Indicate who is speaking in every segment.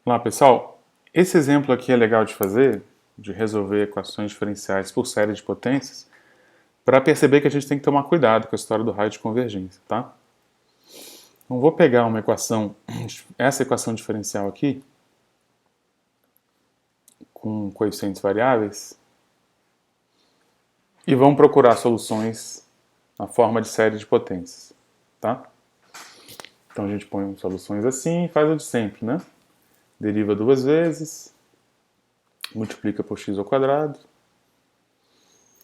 Speaker 1: Olá pessoal, esse exemplo aqui é legal de fazer, de resolver equações diferenciais por série de potências, para perceber que a gente tem que tomar cuidado com a história do raio de convergência, tá? Então vou pegar uma equação, essa equação diferencial aqui, com coeficientes variáveis, e vamos procurar soluções na forma de série de potências, tá? Então a gente põe soluções assim e faz o de sempre, né? Deriva duas vezes, multiplica por x ao quadrado,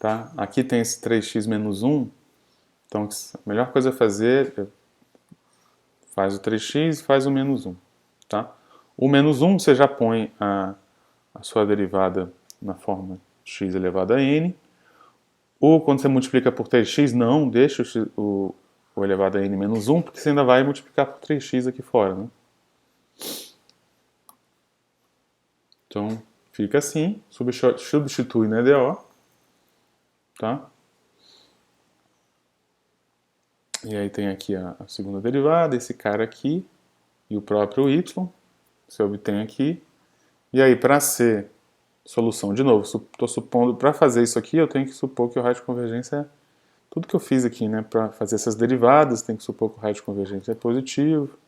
Speaker 1: tá? Aqui tem esse 3x menos 1, então a melhor coisa a fazer é faz o 3x e faz o menos 1, tá? O menos 1 você já põe a sua derivada na forma x elevado a n. Ou quando você multiplica por 3x, não deixa o elevado a n menos 1, porque você ainda vai multiplicar por 3x aqui fora, né? Então, fica assim, substitui na EDO, tá? E aí tem aqui a segunda derivada, esse cara aqui, e o próprio y, você obtém aqui. E aí, para ser solução, de novo, estou supondo, para fazer isso aqui, eu tenho que supor que o raio de convergência é tudo que eu fiz aqui, né? Para fazer essas derivadas, tem que supor que o raio de convergência é positivo.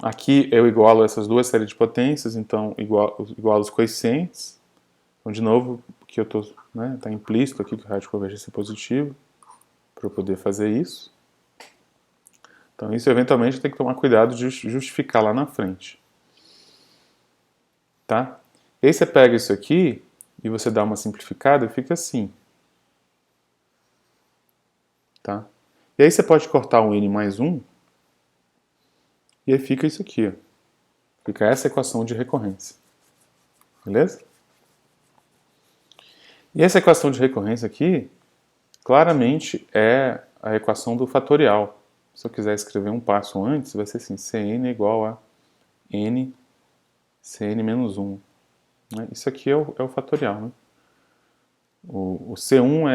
Speaker 1: Aqui eu igualo essas duas séries de potências, então igualo os coeficientes. Então, de novo, que eu estou, né, tá implícito aqui que o raio de convergência é positivo, para eu poder fazer isso. Então, isso eventualmente tem que tomar cuidado de justificar lá na frente. Tá? E aí você pega isso aqui e você dá uma simplificada e fica assim. Tá? E aí você pode cortar um n mais 1 e aí fica isso aqui. Ó. Fica essa equação de recorrência. Beleza? E essa equação de recorrência aqui, claramente é a equação do fatorial. Se eu quiser escrever um passo antes, vai ser assim, Cn é igual a n Cn menos 1. Né? Isso aqui é o fatorial. Né? O C1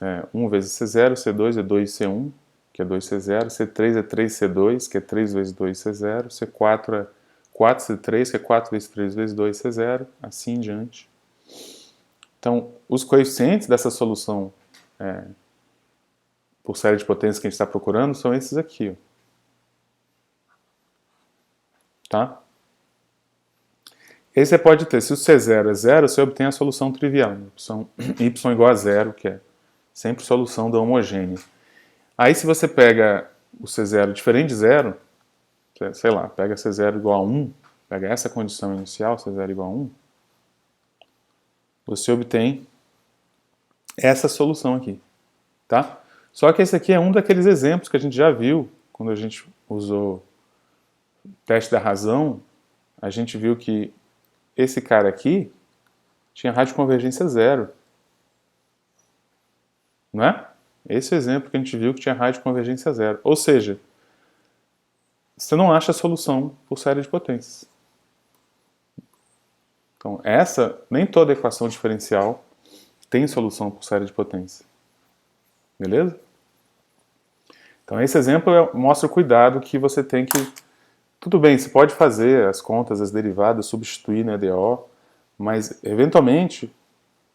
Speaker 1: é 1 vezes C0, C2 é 2C1, que é 2C0, C3 é 3C2, que é 3 vezes 2C0, C4 é 4C3, que é 4 vezes 3 vezes 2C0, assim em diante. Então, os coeficientes dessa solução por série de potências que a gente está procurando são esses aqui. Ó. Tá? E aí você pode ter, se o C0 é 0, você obtém a solução trivial, né? Opção y igual a 0, que é sempre solução da homogênea. Aí se você pega o C0 diferente de 0, sei lá, pega C0 igual a 1, pega essa condição inicial, C0 igual a 1, você obtém essa solução aqui, tá? Só que esse aqui é um daqueles exemplos que a gente já viu quando a gente usou o teste da razão, a gente viu que esse cara aqui tinha raio de convergência 0. Não é? Esse é o exemplo que a gente viu que tinha raio de convergência 0. Ou seja, você não acha a solução por série de potências. Então, nem toda equação diferencial tem solução por série de potências. Beleza? Então, esse exemplo mostra o cuidado que você tem que... Tudo bem, você pode fazer as contas, as derivadas, substituir na EDO, mas, eventualmente,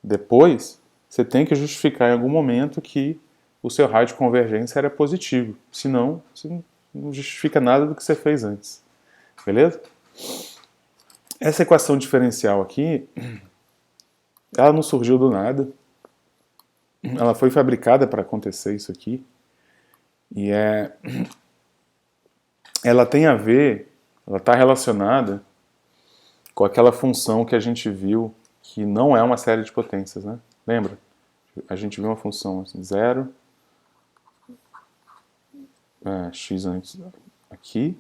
Speaker 1: depois, você tem que justificar em algum momento que o seu raio de convergência era positivo. Senão, você não justifica nada do que você fez antes. Beleza? Essa equação diferencial aqui, ela não surgiu do nada. Ela foi fabricada para acontecer isso aqui. E ela tem a ver, ela está relacionada com aquela função que a gente viu que não é uma série de potências, né? Lembra? A gente viu uma função assim, 0, x antes aqui,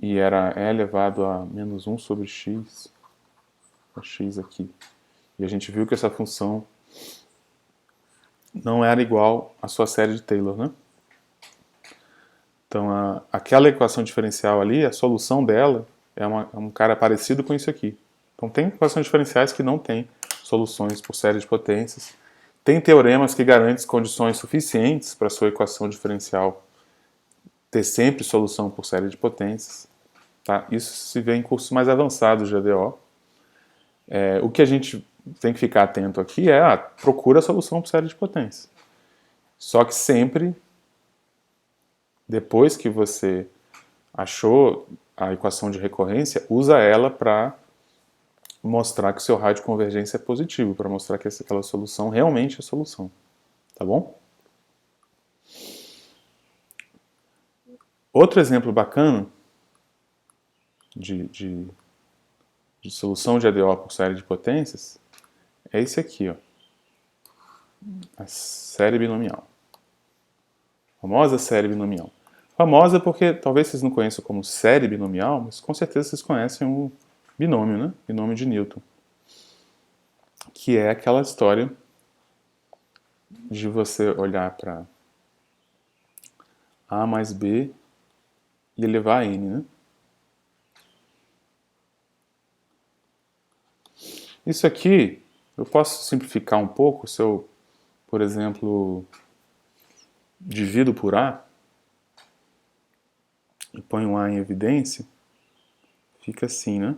Speaker 1: e era e elevado a menos 1 sobre x, x aqui. E a gente viu que essa função não era igual à sua série de Taylor, né? Então, aquela equação diferencial ali, a solução dela é um cara parecido com isso aqui. Então, tem equações diferenciais que não têm soluções por série de potências. Tem teoremas que garantem condições suficientes para a sua equação diferencial ter sempre solução por série de potências. tá? Isso se vê em cursos mais avançados de ADO. O que a gente tem que ficar atento aqui é procura a solução por série de potência. Só que sempre, depois que você achou a equação de recorrência, usa ela para mostrar que o seu raio de convergência é positivo, para mostrar que aquela solução realmente é a solução. Tá bom? Outro exemplo bacana de solução de ADO por série de potências é esse aqui, ó. A série binomial. A famosa série binomial. Famosa porque talvez vocês não conheçam como série binomial, mas com certeza vocês conhecem o binômio, né? Binômio de Newton. Que é aquela história de você olhar para A mais B e elevar a N, né? Isso aqui, eu posso simplificar um pouco se eu, por exemplo, divido por A e ponho A em evidência, fica assim, né?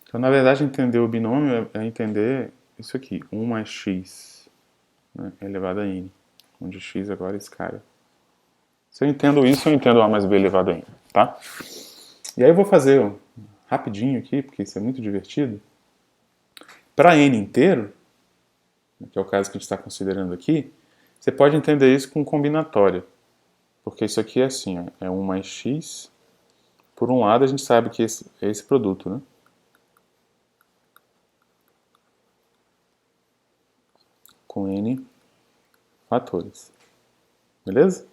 Speaker 1: Então, na verdade, entender o binômio é entender isso aqui, 1 mais x, né, elevado a n, onde x agora é esse cara. Se eu entendo isso, eu entendo A mais B elevado a n, tá? E aí eu vou fazer rapidinho aqui, porque isso é muito divertido. Para n inteiro, que é o caso que a gente está considerando aqui, você pode entender isso com combinatória. Porque isso aqui é assim, ó, é 1 mais x. Por um lado, a gente sabe que é esse produto, né? Com n fatores. Beleza?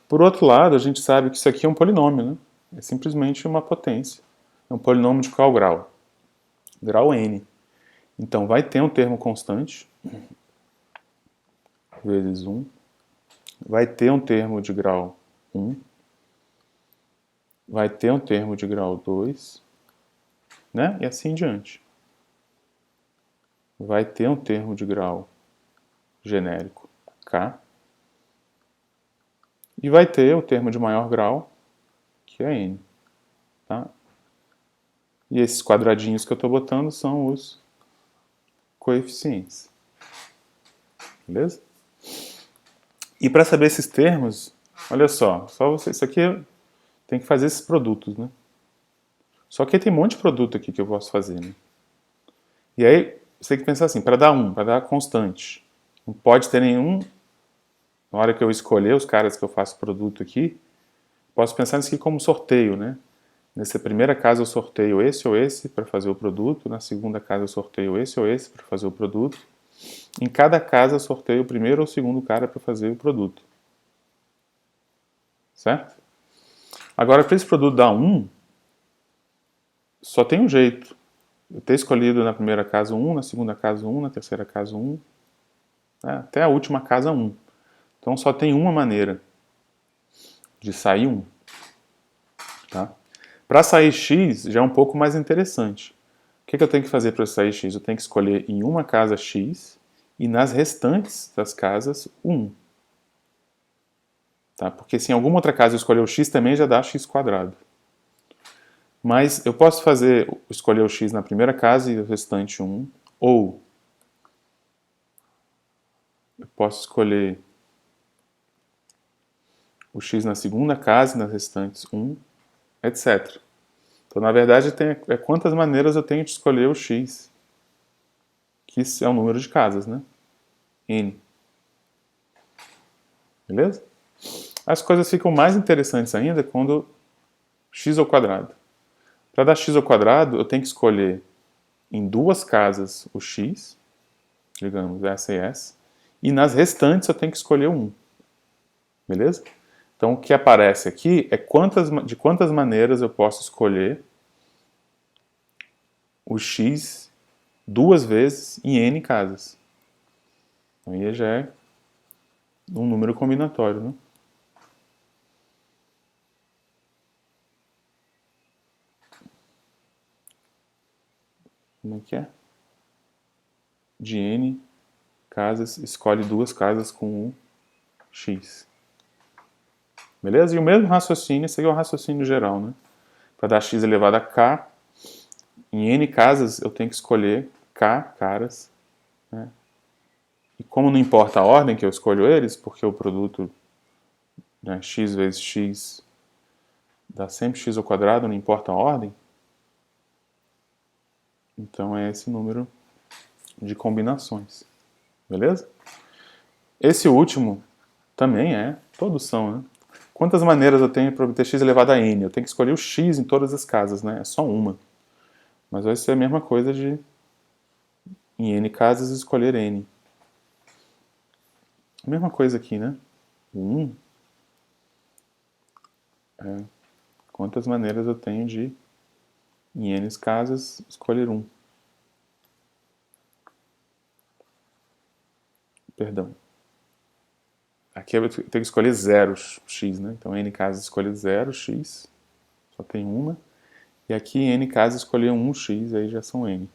Speaker 1: Por outro lado, a gente sabe que isso aqui é um polinômio, né? É simplesmente uma potência. É um polinômio de qual grau? Grau n. Então, vai ter um termo constante, vezes 1. Vai ter um termo de grau 1. Vai ter um termo de grau 2. Né? E assim em diante. Vai ter um termo de grau genérico k. E vai ter o termo de maior grau, que é n. Tá? E esses quadradinhos que eu estou botando são os coeficientes. Beleza? E para saber esses termos, olha só você, isso aqui tem que fazer esses produtos, né? Só que tem um monte de produto aqui que eu posso fazer, né? E aí você tem que pensar assim, para dar constante, não pode ter nenhum. Na hora que eu escolher os caras que eu faço produto aqui, posso pensar nisso aqui como sorteio, né? Nessa primeira casa eu sorteio esse ou esse para fazer o produto, na segunda casa eu sorteio esse ou esse para fazer o produto. Em cada casa eu sorteio o primeiro ou o segundo cara para fazer o produto. Certo? Agora, para esse produto dar 1, só tem um jeito. Eu ter escolhido na primeira casa 1, na segunda casa 1, na terceira casa 1, até a última casa 1. Então só tem uma maneira de sair 1. Tá? Para sair x já é um pouco mais interessante. O que eu tenho que fazer para sair x? Eu tenho que escolher em uma casa x e nas restantes das casas 1. Tá? Porque se em alguma outra casa eu escolher o x também já dá x quadrado. Mas eu posso escolher o x na primeira casa e o restante 1, ou eu posso escolher o x na segunda casa e nas restantes 1, etc. Então, na verdade, é quantas maneiras eu tenho de escolher o x, que é o número de casas, né? N. Beleza? As coisas ficam mais interessantes ainda quando x ao quadrado. Para dar x ao quadrado, eu tenho que escolher em duas casas o x, digamos, essa e essa, e nas restantes eu tenho que escolher 1. Beleza? Então, o que aparece aqui é de quantas maneiras eu posso escolher o x duas vezes em n casas. Aí já é um número combinatório, né? Como é que é? De n casas, escolhe duas casas com um x. Beleza? E o mesmo raciocínio, esse aqui é o raciocínio geral, né? Para dar x elevado a k, em n casas eu tenho que escolher k caras, né? E como não importa a ordem que eu escolho eles, porque o produto, né, x vezes x dá sempre x ao quadrado, não importa a ordem, então é esse número de combinações. Beleza? Esse último também todos são, né? Quantas maneiras eu tenho para obter x elevado a n? Eu tenho que escolher o x em todas as casas, né? É só uma. Mas vai ser a mesma coisa de, em n casas, escolher n. A mesma coisa aqui, né? O 1 é quantas maneiras eu tenho de, em n casas, escolher 1. Perdão. Aqui eu tenho que escolher 0x, né? Então, n casas escolher 0x, só tem uma. E aqui, em n casas, escolher 1x, aí já são n.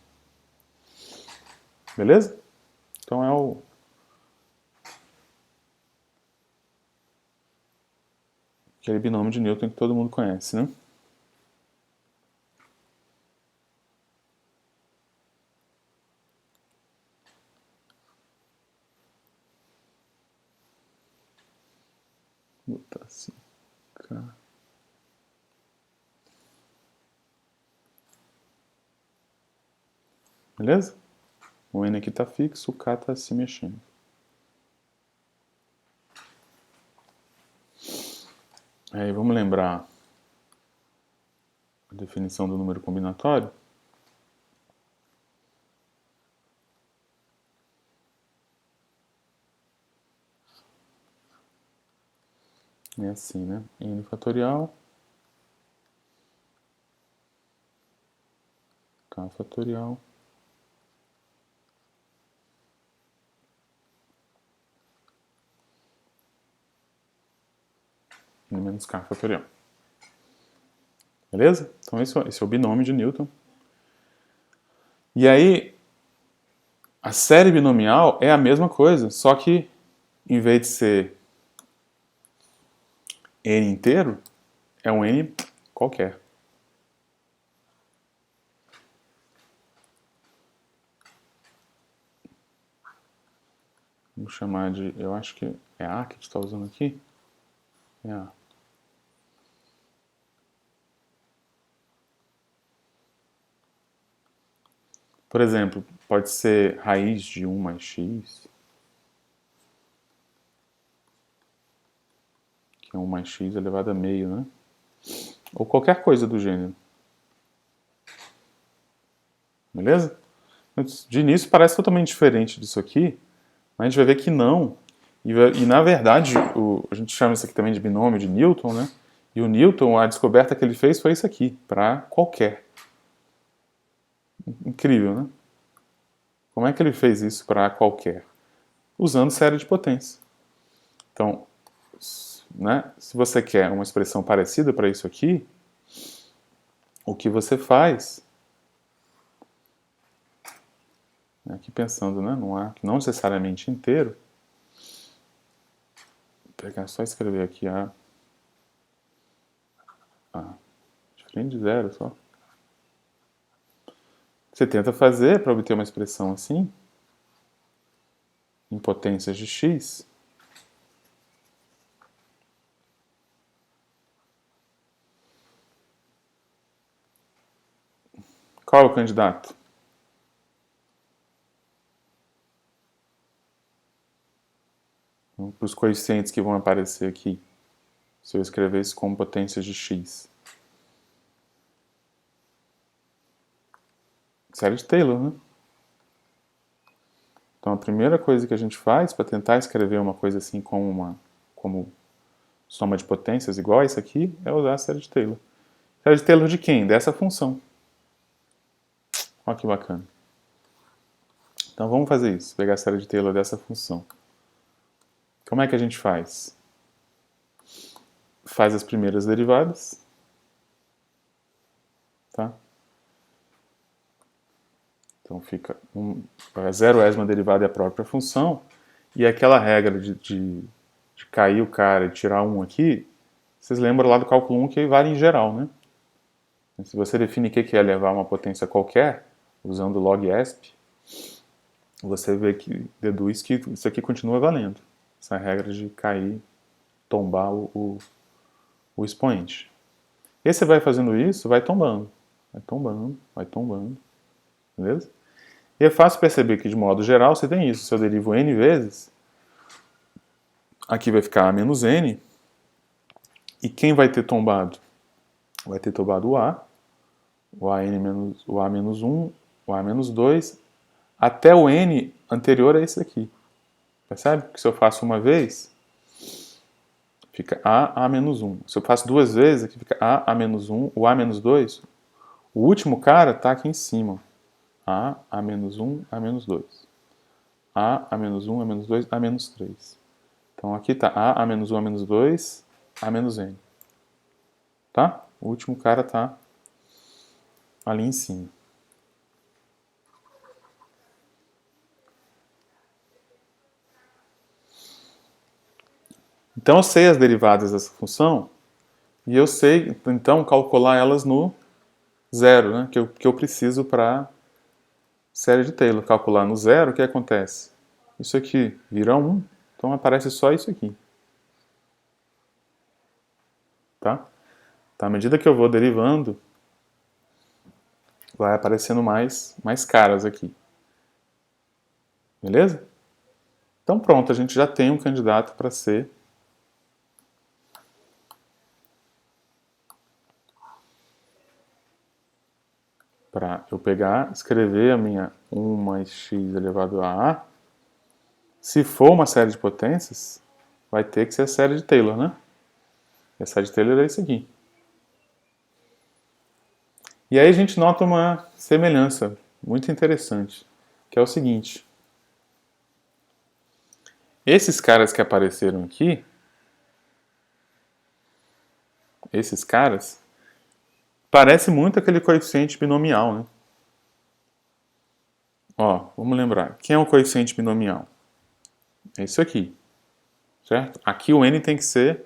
Speaker 1: Beleza? Então, é aquele binômio de Newton que todo mundo conhece, né? Vou botar assim, K. Beleza? O n aqui está fixo, o k está se mexendo. Aí vamos lembrar a definição do número combinatório. É assim, né? N fatorial, K fatorial, N menos K fatorial. Beleza? Então esse é o binômio de Newton. E aí, a série binomial é a mesma coisa, só que em vez de ser n inteiro, é um n qualquer. Vamos chamar de, eu acho que é A que a gente está usando aqui. É A. Por exemplo, pode ser raiz de 1 mais x, que é 1 mais x elevado a meio, né? Ou qualquer coisa do gênero. Beleza? De início parece totalmente diferente disso aqui, mas a gente vai ver que não. E na verdade, a gente chama isso aqui também de binômio de Newton, né? E o Newton, a descoberta que ele fez foi isso aqui, para qualquer. Incrível, né? Como é que ele fez isso para qualquer? Usando série de potência. Então, né, se você quer uma expressão parecida para isso aqui, o que você faz, aqui pensando, né, num arco não necessariamente inteiro, vou pegar só escrever aqui A diferente de zero só. Você tenta fazer para obter uma expressão assim, em potências de x. Qual é o candidato? Para os coeficientes que vão aparecer aqui, se eu escrever isso como potências de x. Série de Taylor, né? Então a primeira coisa que a gente faz para tentar escrever uma coisa assim como soma de potências igual a isso aqui é usar a série de Taylor. Série de Taylor de quem? Dessa função. Olha que bacana. Então vamos fazer isso, pegar a série de Taylor dessa função. Como é que a gente faz? Faz as primeiras derivadas, tá? Então fica zero é uma derivada e a própria função, e aquela regra de cair o cara e tirar um aqui, vocês lembram lá do cálculo 1 que vale em geral, né? Se você define o que é levar uma potência qualquer, usando log ESP, você vê que deduz que isso aqui continua valendo. Essa regra de cair, tombar o expoente. E você vai fazendo isso, vai tombando. Vai tombando, vai tombando. Beleza? E é fácil perceber que, de modo geral, você tem isso. Se eu derivo n vezes, aqui vai ficar a menos n. E quem vai ter tombado? Vai ter tombado o a menos, o a menos 1, o a menos 2, até o n anterior a esse aqui. Percebe? Que se eu faço uma vez, fica a menos 1. Se eu faço duas vezes, aqui fica a menos 1, o a menos 2. O último cara está aqui em cima. A menos 1, a menos 2. A menos 1, a menos 2, a menos 3. Então aqui está a menos 1, a menos 2, a menos n. Tá? O último cara está ali em cima. Então eu sei as derivadas dessa função e eu sei, então, calcular elas no zero, né? que eu preciso para série de Taylor. Calcular no zero, o que acontece? Isso aqui vira 1, então aparece só isso aqui. Tá? Então, à medida que eu vou derivando, vai aparecendo mais caras aqui. Beleza? Então pronto, a gente já tem um candidato para ser para eu pegar, escrever a minha 1 mais x elevado a a. Se for uma série de potências, vai ter que ser a série de Taylor, né? E a série de Taylor é isso aqui. E aí a gente nota uma semelhança muito interessante, que é o seguinte. Esses caras que apareceram aqui, esses caras, parece muito aquele coeficiente binomial, né? Ó, vamos lembrar. Quem é o coeficiente binomial? É isso aqui, certo? Aqui o n tem que ser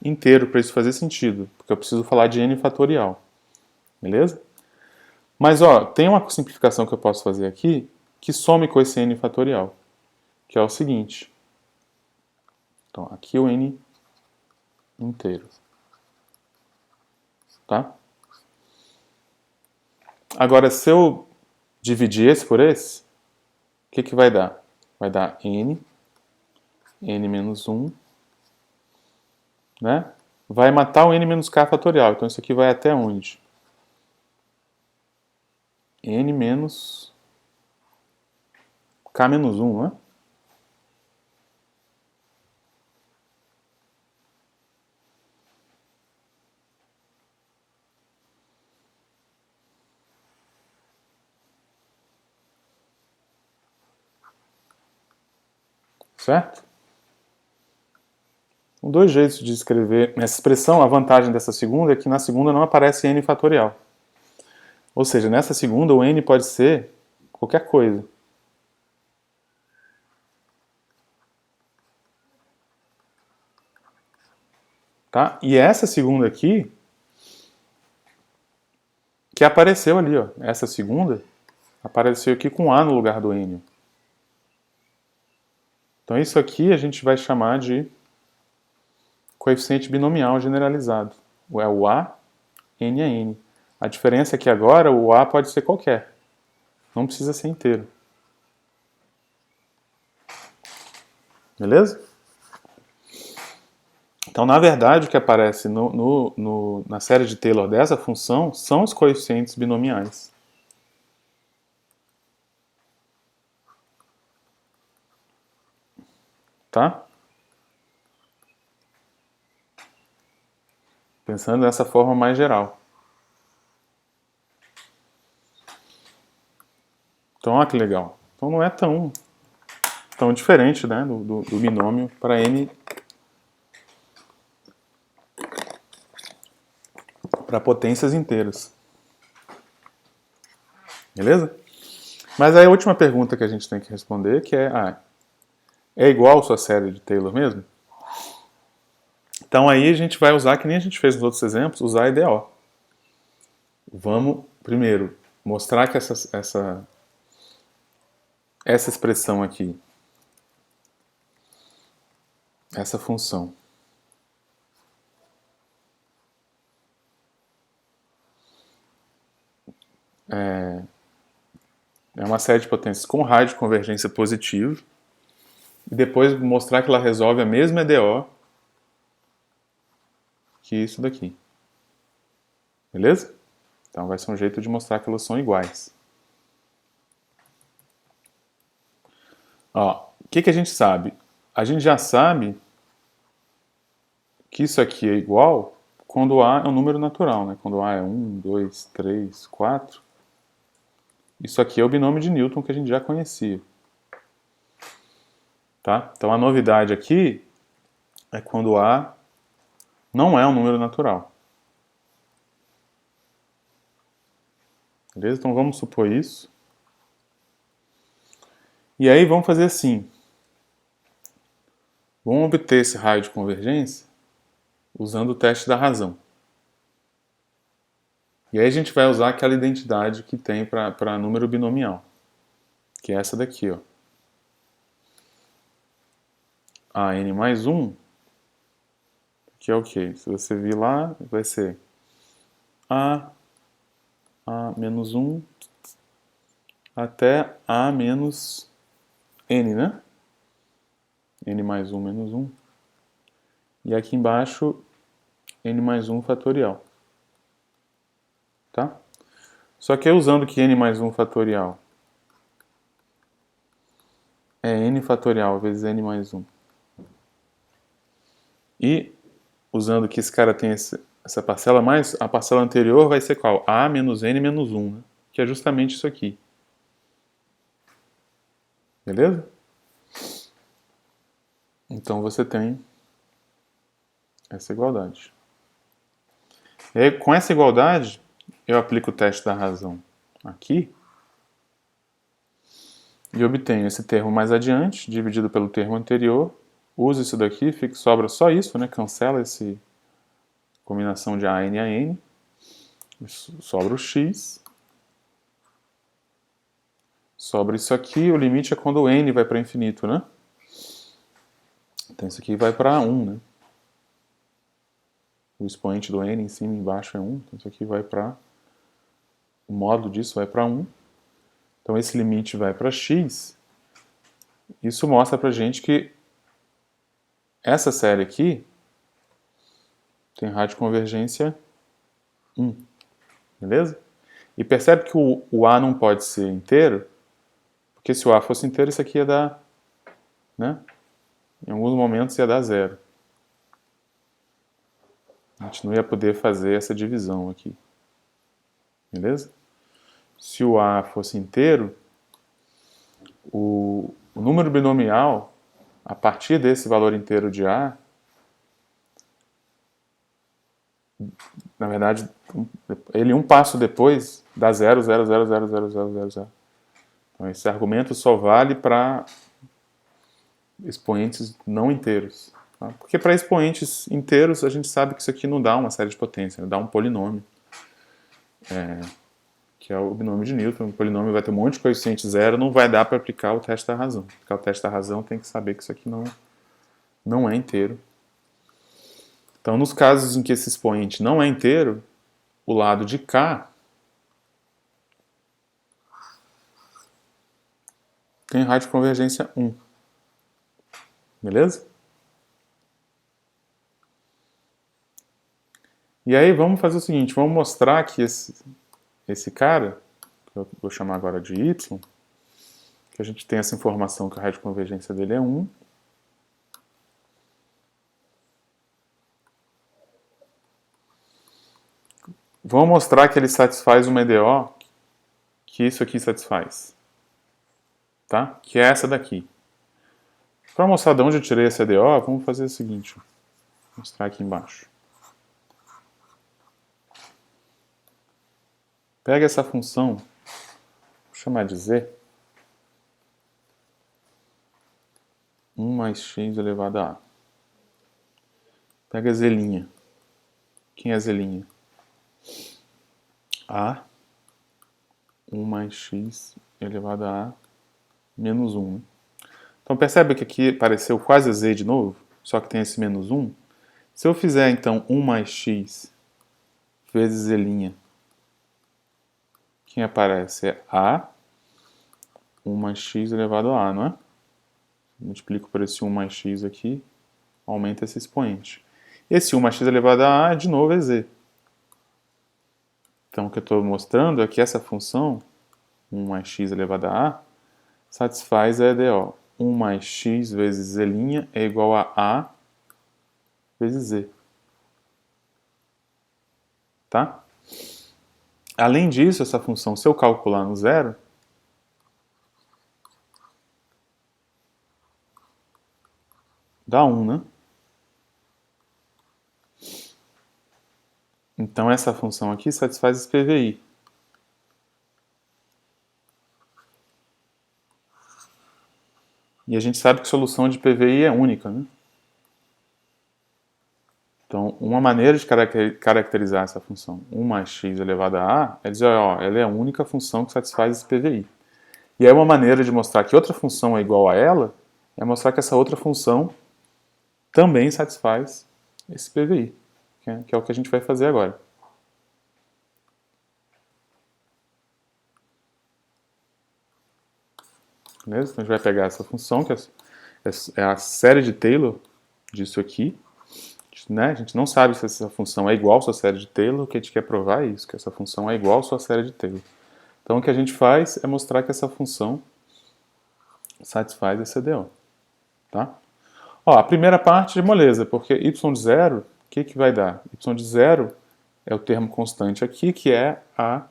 Speaker 1: inteiro para isso fazer sentido, porque eu preciso falar de n fatorial, beleza? Mas, ó, tem uma simplificação que eu posso fazer aqui que some com esse n fatorial, que é o seguinte. Então, aqui o n inteiro, tá? Agora, se eu dividir esse por esse, o que vai dar? Vai dar n menos 1, né? Vai matar o n menos k fatorial. Então isso aqui vai até onde? N menos k menos 1, não é? Certo? São dois jeitos de escrever essa expressão. A vantagem dessa segunda é que na segunda não aparece n fatorial. Ou seja, nessa segunda o n pode ser qualquer coisa. Tá? E essa segunda aqui, que apareceu ali, ó. Essa segunda apareceu aqui com A no lugar do n. Então isso aqui a gente vai chamar de coeficiente binomial generalizado. É o A, n a n. A diferença é que agora o A pode ser qualquer. Não precisa ser inteiro. Beleza? Então, na verdade, o que aparece na série de Taylor dessa função são os coeficientes binomiais. Tá? Pensando dessa forma mais geral. Então, olha que legal. Então não é tão diferente, né, do binômio para n, para potências inteiras. Beleza? Mas aí a última pergunta que a gente tem que responder que é igual a sua série de Taylor mesmo? Então aí a gente vai usar, que nem a gente fez nos outros exemplos, usar a EDO. Vamos, primeiro, mostrar que essa expressão aqui, essa função, é uma série de potências com raio de convergência positivo, e depois mostrar que ela resolve a mesma EDO que isso daqui. Beleza? Então vai ser um jeito de mostrar que elas são iguais. Ó, o que a gente sabe? A gente já sabe que isso aqui é igual quando A é um número natural, né? Quando A é 1, 2, 3, 4. Isso aqui é o binômio de Newton que a gente já conhecia. Tá? Então a novidade aqui é quando A não é um número natural. Beleza? Então vamos supor isso. E aí vamos fazer assim. Vamos obter esse raio de convergência usando o teste da razão. E aí a gente vai usar aquela identidade que tem para número binomial, que é essa daqui, ó. AN mais 1, que é o quê? Se você vir lá, vai ser A menos 1 até A menos N, né? N mais 1 menos 1. E aqui embaixo, N mais 1 fatorial. Tá? Só que usando que N mais 1 fatorial é N fatorial vezes N mais 1. E usando que esse cara tem essa parcela mais, a parcela anterior vai ser qual? A menos N menos 1, né? Que é justamente isso aqui. Beleza? Então você tem essa igualdade. E aí, com essa igualdade, eu aplico o teste da razão aqui e obtenho esse termo mais adiante, dividido pelo termo anterior. Uso isso daqui, sobra só isso, né? Cancela essa combinação de AN a N. Sobra o x. Sobra isso aqui, o limite é quando o n vai para infinito, né? Então isso aqui vai para 1, né? O expoente do n em cima e embaixo é 1, então isso aqui vai para... O módulo disso vai para 1. Então esse limite vai para x. Isso mostra pra gente que essa série aqui tem raio de convergência 1. Beleza? E percebe que o A não pode ser inteiro, porque se o A fosse inteiro, isso aqui ia dar, né? Em alguns momentos ia dar 0. A gente não ia poder fazer essa divisão aqui. Beleza? Se o A fosse inteiro, o número binomial, a partir desse valor inteiro de A, na verdade, ele um passo depois dá 0, 0, 0, 0, 0, 0, 0, 0. Então esse argumento só vale para expoentes não inteiros. Tá? Porque para expoentes inteiros a gente sabe que isso aqui não dá uma série de potência, dá um polinômio. Que é o binômio de Newton. O polinômio vai ter um monte de coeficiente zero, não vai dar para aplicar o teste da razão. Aplicar o teste da razão tem que saber que isso aqui não é inteiro. Então, nos casos em que esse expoente não é inteiro, o lado de cá tem raio de convergência 1. Beleza? E aí vamos fazer o seguinte, vamos mostrar que esse cara, que eu vou chamar agora de y, que a gente tem essa informação que o raio de convergência dele é 1. Vamos mostrar que ele satisfaz uma EDO que isso aqui satisfaz. Tá? Que é essa daqui. Para mostrar de onde eu tirei essa EDO, vamos fazer o seguinte. Vou mostrar aqui embaixo. Pega essa função, vou chamar de z. 1 mais x elevado a A. Pega a zelinha. Quem é a zelinha? A 1 mais x elevado a A menos 1. Então percebe que aqui apareceu quase a z de novo, só que tem esse menos 1. Se eu fizer então 1 mais x vezes z', quem aparece é A 1 mais x elevado a A, não é? Multiplico por esse 1 mais x aqui, aumenta esse expoente. Esse 1 mais x elevado a A, de novo, é z. Então o que eu estou mostrando é que essa função, 1 mais x elevado a A, satisfaz a EDO. 1 mais x vezes z' é igual a A vezes z. Tá? Além disso, essa função, se eu calcular no zero, dá 1, né? Então essa função aqui satisfaz esse PVI. E a gente sabe que solução de PVI é única, né? Então, uma maneira de caracterizar essa função 1 mais x elevado a A é dizer, ó, ela é a única função que satisfaz esse PVI. E aí uma maneira de mostrar que outra função é igual a ela é mostrar que essa outra função também satisfaz esse PVI, que é o que a gente vai fazer agora. Beleza? Então a gente vai pegar essa função, que é a série de Taylor disso aqui. Né? A gente não sabe se essa função é igual à sua série de Taylor, o que a gente quer provar é isso, que essa função é igual à sua série de Taylor. Então o que a gente faz é mostrar que essa função satisfaz esse EDO. Tá? Ó, a primeira parte é moleza, porque y de zero, o que vai dar? Y de zero é o termo constante aqui, que é a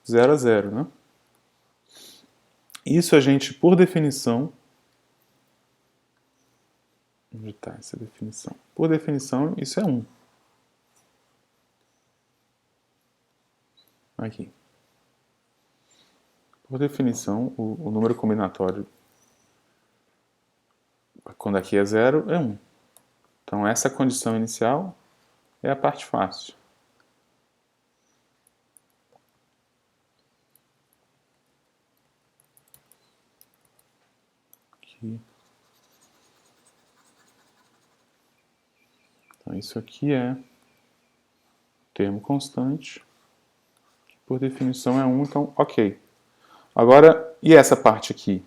Speaker 1: 0 a 0. Né? Isso a gente, por definição... Onde está essa definição? Por definição, isso é 1. Aqui. Por definição, o número combinatório, quando aqui é 0, é 1. Então, essa condição inicial é a parte fácil. Aqui. Então, isso aqui é termo constante, que por definição é 1, então, ok. Agora, e essa parte aqui?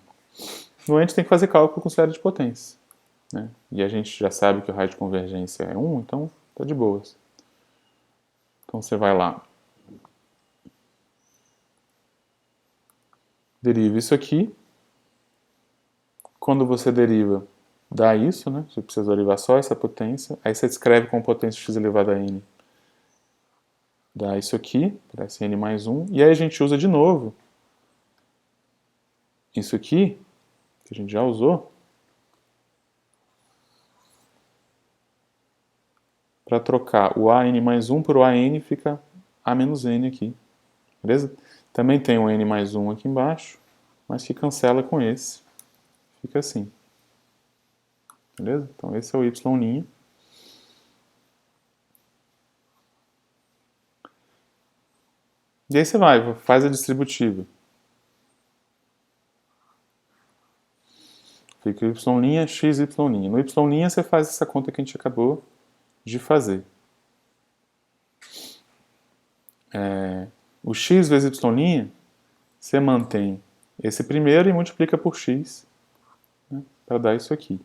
Speaker 1: No a gente tem que fazer cálculo com série de potência. Né? E a gente já sabe que o raio de convergência é 1, então tá de boas. Então você vai lá. Deriva isso aqui. Quando você deriva, dá isso, né? Você precisa derivar só essa potência. Aí você escreve com potência x elevado a n. Dá isso aqui, parece n mais 1. E aí a gente usa de novo isso aqui, que a gente já usou, para trocar o an mais 1 por o an, fica a menos n aqui. Beleza? Também tem o n mais 1 aqui embaixo, mas que cancela com esse. Fica assim. Beleza? Então esse é o y'. E aí você vai, faz a distributiva. Fica y', x, y'. No y' você faz essa conta que a gente acabou de fazer. O x vezes y', você mantém esse primeiro e multiplica por x, né, para dar isso aqui.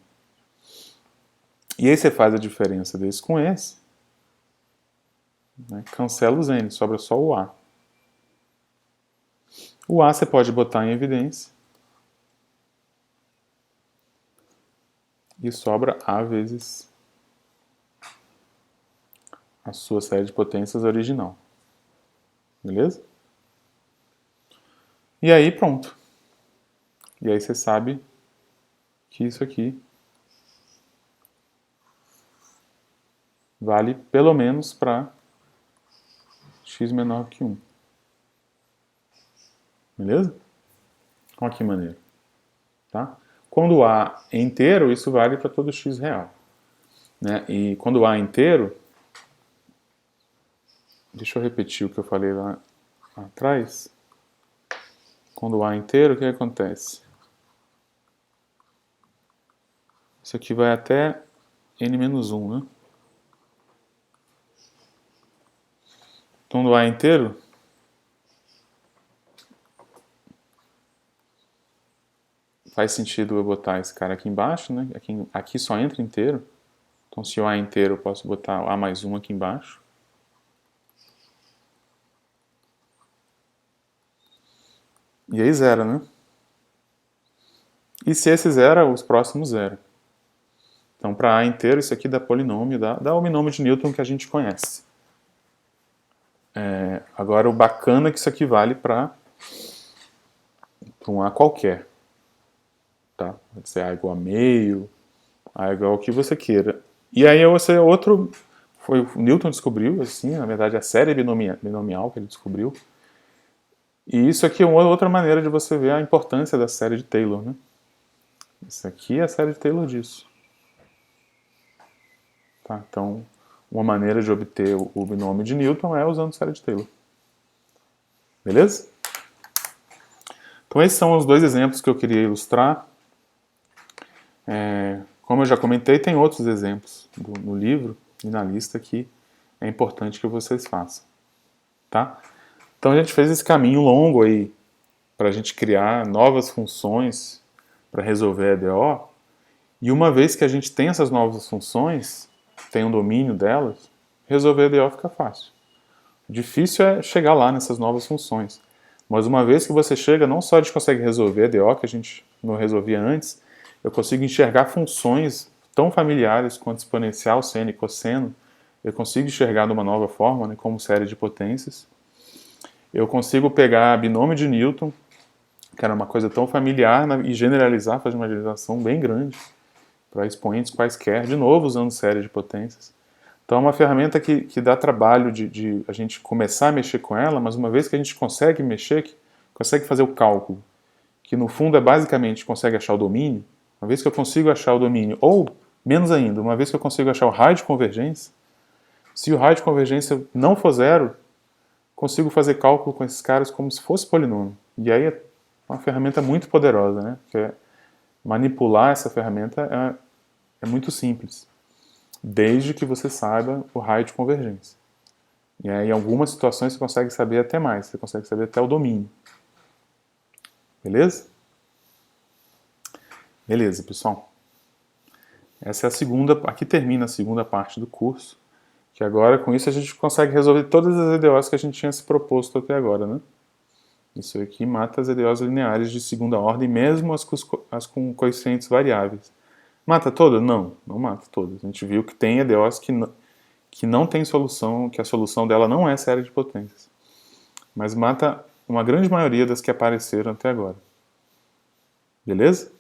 Speaker 1: E aí você faz a diferença desse com esse, né, cancela os n, sobra só o a. O a você pode botar em evidência. E sobra a vezes a sua série de potências original. Beleza? E aí pronto. E aí você sabe que isso aqui vale pelo menos para x menor que 1. Beleza? Olha que maneiro. Tá? Quando A é inteiro, isso vale para todo x real. Né? E quando A é inteiro, deixa eu repetir o que eu falei lá atrás. Quando A é inteiro, o que acontece? Isso aqui vai até n-1, né? Quando A é inteiro, faz sentido eu botar esse cara aqui embaixo, né? Aqui só entra inteiro. Então, se o A é inteiro, eu posso botar o A mais 1 aqui embaixo. E aí zero, né? E se esse zero, os próximos zero. Então, para A inteiro, isso aqui dá polinômio, dá o binômio de Newton que a gente conhece. Agora, o bacana é que isso aqui vale para um A qualquer. Tá? Pode ser A igual a meio, A igual ao que você queira. E aí, foi o Newton descobriu, assim, na verdade, a série binomial que ele descobriu. E isso aqui é uma outra maneira de você ver a importância da série de Taylor, né? Isso aqui é a série de Taylor disso. Tá? Então, uma maneira de obter o binômio de Newton é usando série de Taylor. Beleza? Então, esses são os dois exemplos que eu queria ilustrar. Como eu já comentei, tem outros exemplos no livro e na lista que é importante que vocês façam. Tá? Então, a gente fez esse caminho longo aí para a gente criar novas funções para resolver a EDO. E uma vez que a gente tem essas novas funções, tem um domínio delas, resolver a EDO fica fácil. O difícil é chegar lá nessas novas funções. Mas uma vez que você chega, não só a gente consegue resolver a EDO, que a gente não resolvia antes, eu consigo enxergar funções tão familiares quanto exponencial, seno e cosseno, eu consigo enxergar de uma nova forma, né, como série de potências. Eu consigo pegar binômio de Newton, que era uma coisa tão familiar, e generalizar, fazer uma generalização bem grande para expoentes quaisquer, de novo usando série de potências. Então é uma ferramenta que dá trabalho de a gente começar a mexer com ela, mas uma vez que a gente consegue mexer, consegue fazer o cálculo, que no fundo é basicamente consegue achar o domínio, uma vez que eu consigo achar o domínio, ou menos ainda, uma vez que eu consigo achar o raio de convergência, se o raio de convergência não for zero, consigo fazer cálculo com esses caras como se fosse polinômio. E aí é uma ferramenta muito poderosa, né? Porque manipular essa ferramenta é muito simples, desde que você saiba o raio de convergência. E aí, em algumas situações você consegue saber até mais, você consegue saber até o domínio. Beleza? Beleza, pessoal. Essa é a segunda, aqui termina a segunda parte do curso, que agora com isso a gente consegue resolver todas as EDOs que a gente tinha se proposto até agora, né? Isso aqui mata as EDOs lineares de segunda ordem, mesmo as com coeficientes variáveis. Mata todas? Não, não mata todas. A gente viu que tem EDOs que não tem solução, que a solução dela não é série de potências. Mas mata uma grande maioria das que apareceram até agora. Beleza?